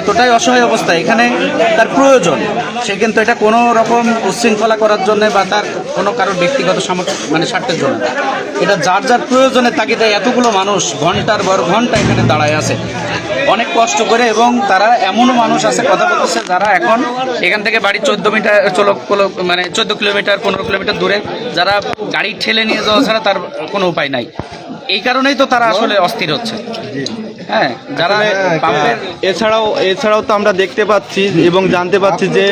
এতটাই অসহায় অবস্থা, এখানে তার প্রয়োজন, সে কিন্তু এটা কোনো রকম উচ্ছৃঙ্খলা করার জন্য বা তার কোনো কারোর ব্যক্তিগত মানে স্বার্থের জন্য, এটা যার যার প্রয়োজনের তাগিদে এতগুলো মানুষ ঘন্টার পর ঘন্টা এখানে দাঁড়ায় আছে অনেক কষ্ট করে। এবং তারা এমনও মানুষ আছে কথা বলতেছে যারা এখন এখান থেকে বাড়ি 14 কিলোমিটার 15 কিলোমিটার দূরে, যারা গাড়ি ঠেলে নিয়ে যাওয়া ছাড়া তার কোনো উপায় নাই। এই কারণেই তো তারা আসলে অস্থির হচ্ছে। হ্যাঁ, যারা এছাড়াও তো আমরা দেখতে পাচ্ছি এবং জানতে পাচ্ছি যে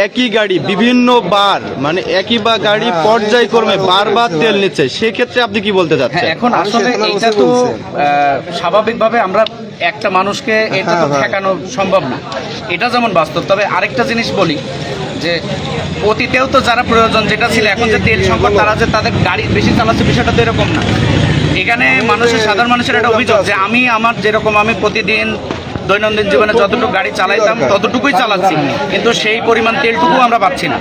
একই গাড়ি বিভিন্ন বার, মানে একই বা গাড়ি পর্যায়ক্রমে বারবার তেল নিচ্ছে, সেক্ষেত্রে আপনি কি বলতে চাচ্ছেন? এখন আসলে এটা তো স্বাভাবিকভাবে আমরা একটা মানুষকে এটা তো ঠেকানো সম্ভব না, এটা যেমন বাস্তব। তবে আরেকটা জিনিস বলি যে অতীতেও তো যারা প্রয়োজন যেটা ছিল, এখন যে তেল সংকট, তারা যে তাদের গাড়ি বেশি চালাচ্ছে বিষয়টা তো এরকম না। এখানে সাধারণ মানুষের একটা অভিযোগ যে আমার যেরকম আমি প্রতিদিন দৈনন্দিন জীবনে যতটুকু গাড়ি চালাইতাম ততটুকুই চালাচ্ছি, কিন্তু সেই পরিমাণ তেলটুকু আমরা পাচ্ছি না।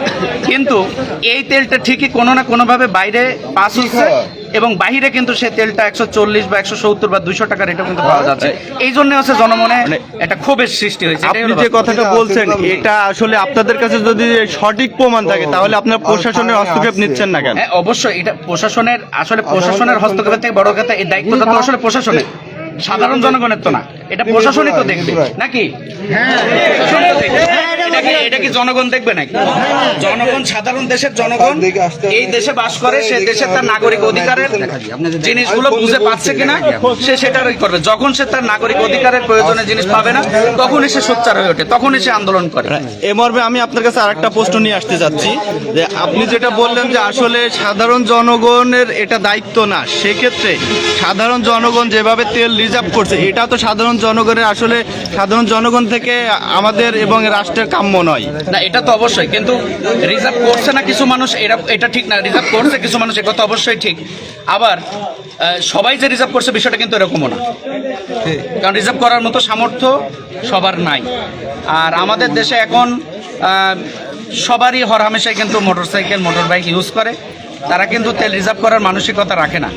কিন্তু এই তেলটা ঠিকই কোনো না কোনোভাবে বাইরে পাস হচ্ছে, এবং বাহিরে কিন্তু সেই তেলটা 140 বা 170 বা 200 টাকা রেটও কিন্তু পাওয়া যাচ্ছে। এই জন্য হচ্ছে জনমনে একটা ক্ষোভের সৃষ্টি হয়েছে। আপনি যে কথাটা বলছেন এটা আসলে আপনাদের কাছে যদি সঠিক প্রমাণ থাকে তাহলে আপনার প্রশাসনের হস্তক্ষেপ নিচ্ছেন না কেন? অবশ্যই এটা প্রশাসনের হস্তক্ষেপের থেকে বড় কথা, এই দায়িত্বটা তো আসলে প্রশাসনের, সাধারণ জনগণের তো না। এটা প্রশাসনই তো দেখবে নাকি? এটা কি জনগণ দেখবে নাকি? জনগণ, সাধারণ দেশের জনগণ এই দেশে বাস করে, সে দেশে তার নাগরিক অধিকারের জিনিসগুলো বুঝে পাচ্ছে কিনা সে সেটারই করবে। যখন সে তার নাগরিক অধিকারের প্রয়োজনীয় জিনিস পাবে না, তখনই সে সোচ্চার হয়ে ওঠে, তখনই সে আন্দোলন করে। এ মর্মে আমি আপনার কাছে আরেকটা প্রশ্ন নিয়ে আসতে চাচ্ছি যে আপনি যেটা বললেন যে আসলে সাধারণ জনগণের এটা দায়িত্ব না, সেক্ষেত্রে সাধারণ জনগণ যেভাবে তেল রিজার্ভ করছে এটা তো সাধারণ জনগণের, আসলে সাধারণ জনগণ থেকে আমাদের এবং রাষ্ট্রের কাম্য নয় না। এটা তো অবশ্যই, কিন্তু রিজার্ভ করছে না কিছু মানুষ, এটা ঠিক না। রিজার্ভ করছে কিছু মানুষ, এ কথা অবশ্যই ঠিক। আবার সবাই যে রিজার্ভ করছে বিষয়টা কিন্তু এরকমও না, কারণ রিজার্ভ করার মতো সামর্থ্য সবার নাই। আর আমাদের দেশে এখন সবারই হরহামেশাই কিন্তু মোটরসাইকেল মোটর বাইক ইউজ করে, তারা কিন্তু তেল রিজার্ভ করার মানসিকতা রাখে না।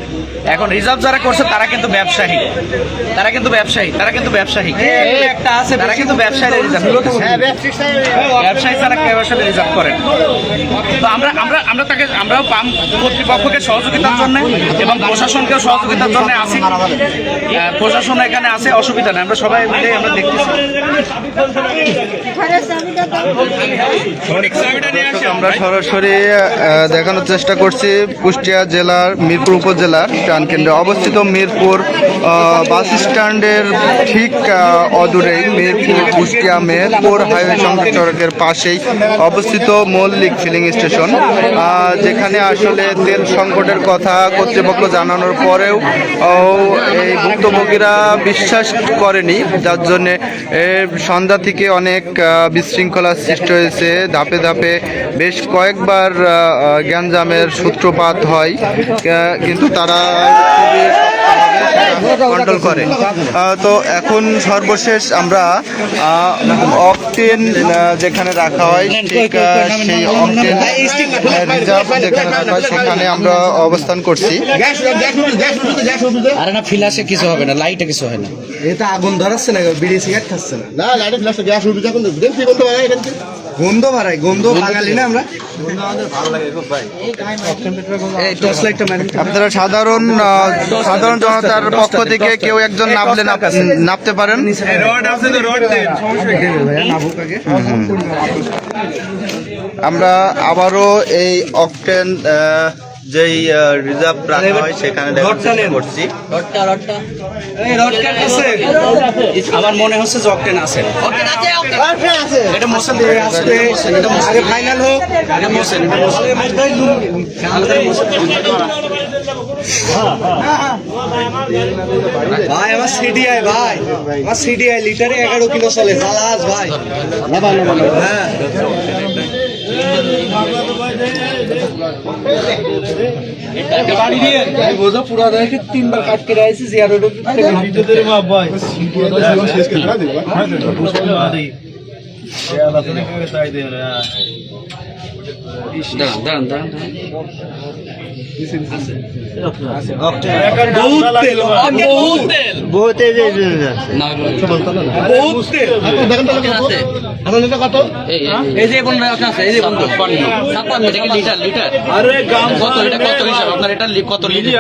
এখন রিজার্ভ যারা করছে তারা কিন্তু ব্যবসায়ী, তারা কিন্তু ব্যবসায়ী ছাড়া কেউ আসলে রিজার্ভ করে। তো আমরাও পাম্প কর্তৃপক্ষকে সহযোগিতার জন্য এবং প্রশাসনকেও সহযোগিতার জন্য আছি। প্রশাসন এখানে আছে, অসুবিধা নেই, আমরা সবাই মিলে আমরা দেখতেছি। আমরা সরাসরি দেখানোর চেষ্টা করছি কুষ্টিয়া জেলার মিরপুর উপজেলার প্রাণকেন্দ্রে অবস্থিত মিরপুর বাস স্ট্যান্ডের ঠিক অদূরেই মিরপুর কুষ্টিয়া মেহেরপুর হাইওয়ে সংযোগ সড়কের পাশেই অবস্থিত মল্লিক ফিলিং স্টেশন, যেখানে আসলে তেল সংকটের কথা কর্তৃপক্ষ জানানোর পরেও এই ভুক্তভোগীরা বিশ্বাস করেনি, যার জন্যে সন্ধ্যা থেকে অনেক বিশৃঙ্খলার সৃষ্টি হয়েছে। ধাপে ধাপে বেশ কয়েকবার গ্যাঞ্জামের সূত্রপাত হয়, কিন্তু তারা কন্ট্রোল করে। তো এখন সর্বশেষ আমরা অকটেন যেখানে রাখা হয়, ঠিক সেই অকটেন রিজার্ভ যেখানে রাখা হয় সেখানে আমরা অবস্থান করছি। আরে না, ফিলাসে কিছু হবে না, লাইটে কিছু হয় না, এটা আগুন ধরাচ্ছে না, বিড়ি সিগারেট খাচ্ছে না। না লাইটে ফ্ল্যাশে গ্যাস উঠে যখন দেখি বলতে পারে এখানে গন্ধ বাড়ায়, গন্ধ বাঙালি না আমরা। আপনারা সাধারণ জনতার পক্ষ থেকে কেউ একজন নামতে পারেন। আমরা আবারও এই অকটেন যেই রিজার্ভ রাখা হয় সেখানে করছি। আমার মনে হচ্ছে যে অকটেন আছে। এটা মোসেন আগে ফাইনাল হোক, এটা মোসেন ভাই আমার সিডিআই, ভাই আমার সিডিআই লিটারে 11 কিলো চলে জালাস ভাই। হ্যাঁ বোঝা পুরা দেখে 3 বার কাট করে আইছি জিয়ারো ভাই। দাঁড়ান দাঁড়ান বহুত তেল বহুত তেল বহুত তেল দেখেন তাহলে কত আপনার লিটার কত এই যে কোন আছে এই যে কোন 56 এটা কি লিটার লিটার আরে গাম কত লিটার কত হিসাব আপনার এটা কত লিটার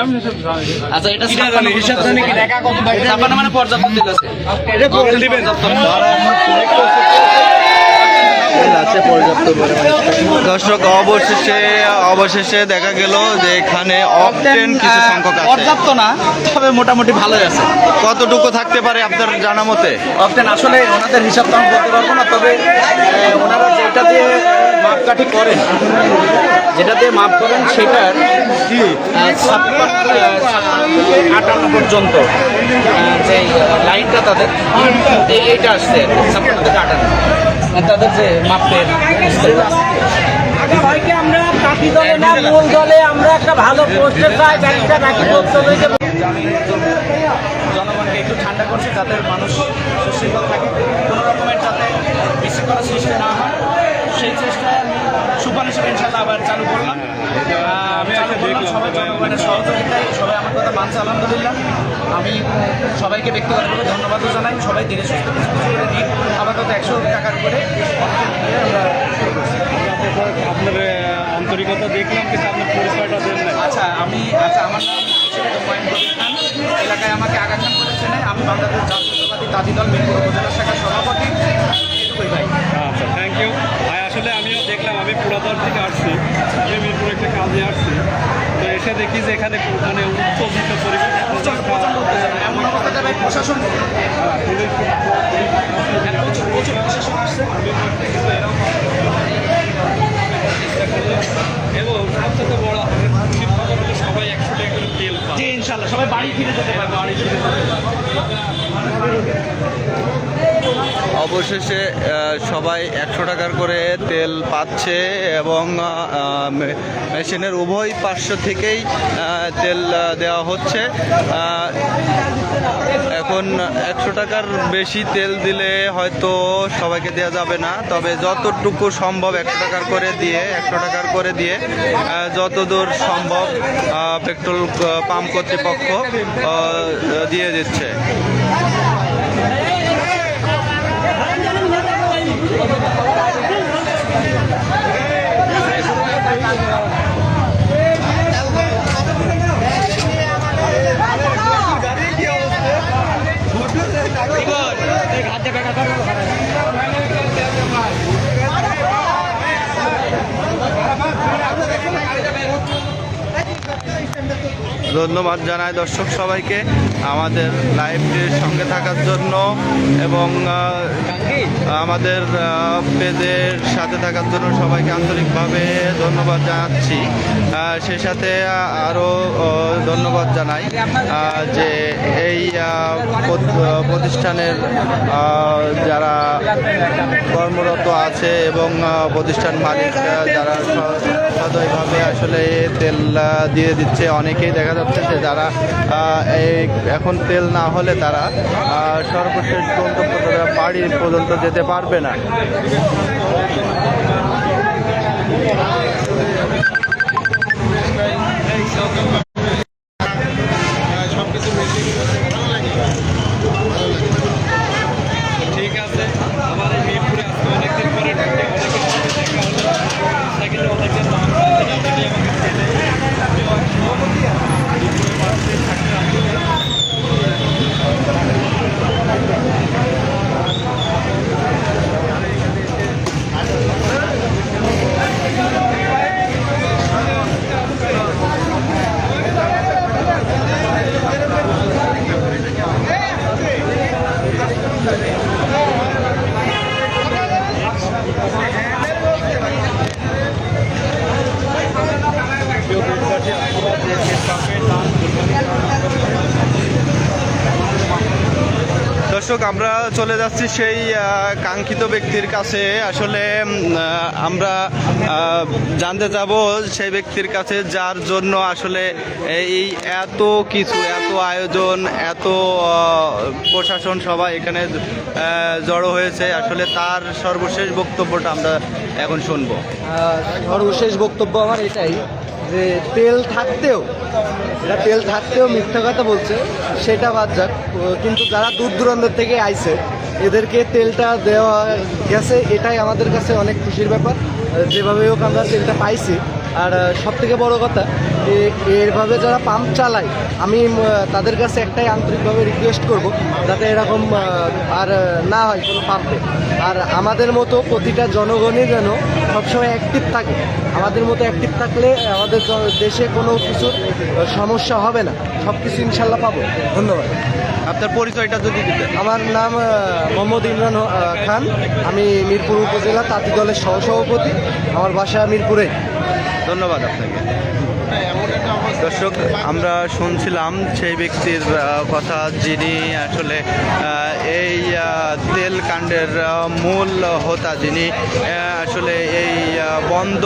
আচ্ছা এটা হিসাব জানি কি টাকা কত ভাই 56 মানে পর্যাপ্ত তেল আছে এটা বল দিবেন দর্শক অবশেষে দেখা গেল যে এখানে অকটেন কিছু সংখ্যক আছে। পর্যাপ্ত না, তবে মোটামুটি ভালোই আছে। কতটুকু থাকতে পারে আপনার জানা মতে? অকটেন আসলে ওনাদের হিসাব তো আমি বলতে পারবো না, তবে ওনারা যেটা দিয়ে মাপকাঠি করেন, যেটা দিয়ে মাপ করেন সেটার 58 পর্যন্ত যে লাইনটা তাদের এইটা আসছে 56 থেকে 58 তাদের যে মাপের ভাইকে আমরা কাঠি দলে না মূল দলে আমরা একটা ভালো পোস্টার চাই, ব্যাংকটা নাকি বলতে হয়েছে। জনগণকে একটু ঠান্ডা করছে যাতে মানুষ সুশৃঙ্খল থাকে, কোনো রকমের যাতে বিশৃঙ্খলা সৃষ্টি না হয় সেই চেষ্টায় সুপার হিসেবে ইনশাল্লাহ আবার চালু করলাম। সবাই জনগণের সহযোগিতায় সবাই আমার কথা মানছে আলহামদুলিল্লাহ। আমি সবাইকে ব্যক্তিগতভাবে ধন্যবাদও জানাই। সবাই ধীরে সুস্থ করে দিই আপাতত 100 টাকার করে আপনার আন্তরিকতা দেখলাম, কিন্তু আপনার পরিচয়টা দেন না। আচ্ছা আমার নাম হুমায়ুন কবির খান। এলাকায় আমাকে আগা খান বলেছে, আমি বাংলাদেশ জাতীয়তাবাদী তাঁতি দল মিরপুর উপজেলা শাখার সভাপতি। এটুকুই ভাই। আচ্ছা, থ্যাংক ইউ ভাই। আসলে আমিও দেখলাম, আমি পুরাতন থেকে আসছি, আমি মিরপুর একটা কাজে আসছি, তো এসে দেখি যে এখানে মানে উত্তেজিত পরিবেশ, এমন অবস্থাতে ভাই প্রশাসন প্রচুর প্রশাসন আসছে এবং সবচেয়ে বড় সবাই 100 টাকা করে তেল পায়। যে ইনশাল্লাহ সবাই বাড়ি ফিরে যেতে পারবে। অবশেষে সবাই 100 টাকার করে তেল পাচ্ছে এবং মেশিনের উভয় পার্শ্ব থেকেই তেল দেওয়া হচ্ছে। এখন 100 টাকার বেশি তেল দিলে হয়তো সবাইকে দেওয়া যাবে না, তবে যতটুকু সম্ভব 100 টাকার করে দিয়ে যতদূর সম্ভব পেট্রোল পাম্প কর্তৃপক্ষ দিয়ে দিচ্ছে। ধন্যবাদ জানাই দর্শক সবাইকে আমাদের লাইভটির সঙ্গে থাকার জন্য এবং আমাদের পেজের সাথে থাকার জন্য সবাইকে আন্তরিকভাবে ধন্যবাদ জানাচ্ছি। সে সাথে আরও ধন্যবাদ জানাই যে এই প্রতিষ্ঠানের যারা কর্মরত আছে এবং প্রতিষ্ঠান মালিক যারা সদয়ভাবে আসলে তেল দিয়ে দিচ্ছে। অনেকেই দেখা যাচ্ছে যে যারা এখন তেল না হলে তারা সর্বশেষ গন্তব্য বাড়ি পর্যন্ত যেতে পারবে না। ঠিক আছে, আমার এই মিরপুরে আজকে অনেকদিন পরে ঢুকে অনেকের নাম আমরা চলে যাচ্ছি সেই কাঙ্ক্ষিত ব্যক্তির কাছে। আসলে আমরা জানতে যাব সেই ব্যক্তির কাছে যার জন্য আসলে এই এত কিছু, এত আয়োজন, এত প্রশাসন সবাই এখানে জড়ো হয়েছে। আসলে তার সর্বশেষ বক্তব্যটা আমরা এখন শুনবো। সর্বশেষ বক্তব্য আমার এটাই যে তেল থাকতেও মিথ্যা কথা বলছে, সেটা বাদ যাক। কিন্তু যারা দূর দূরান্ত থেকে আইছে এদেরকে তেলটা দেওয়া গেছে, এটাই আমাদের কাছে অনেক খুশির ব্যাপার। যেভাবে হোক আমরা তেলটা পাইছি। আর সব থেকে বড় কথা, এভাবে যারা পাম্প চালায় আমি তাদের কাছে একটাই আন্তরিকভাবে রিকোয়েস্ট করব যাতে এরকম আর না হয় কোনো পাম্পে। আর আমাদের মতো প্রতিটা জনগণই যেন সবসময় অ্যাক্টিভ থাকে। আমাদের মতো অ্যাক্টিভ থাকলে আমাদের দেশে কোনো কিছুর সমস্যা হবে না, সব কিছু ইনশাল্লাহ পাবো। ধন্যবাদ। আপনার পরিচয়টা যদি দিতেন। আমার নাম মোহাম্মদ ইমরান খান, আমি মিরপুর উপজেলা তাঁতি দলের সহসভাপতি। আমার বাসা মিরপুরে। ধন্যবাদ আপনাকে। দর্শক, আমরা শুনছিলাম সেই ব্যক্তির কথা যিনি আসলে এই তেল কাণ্ডের মূল হোতা, যিনি আসলে এই বন্ধ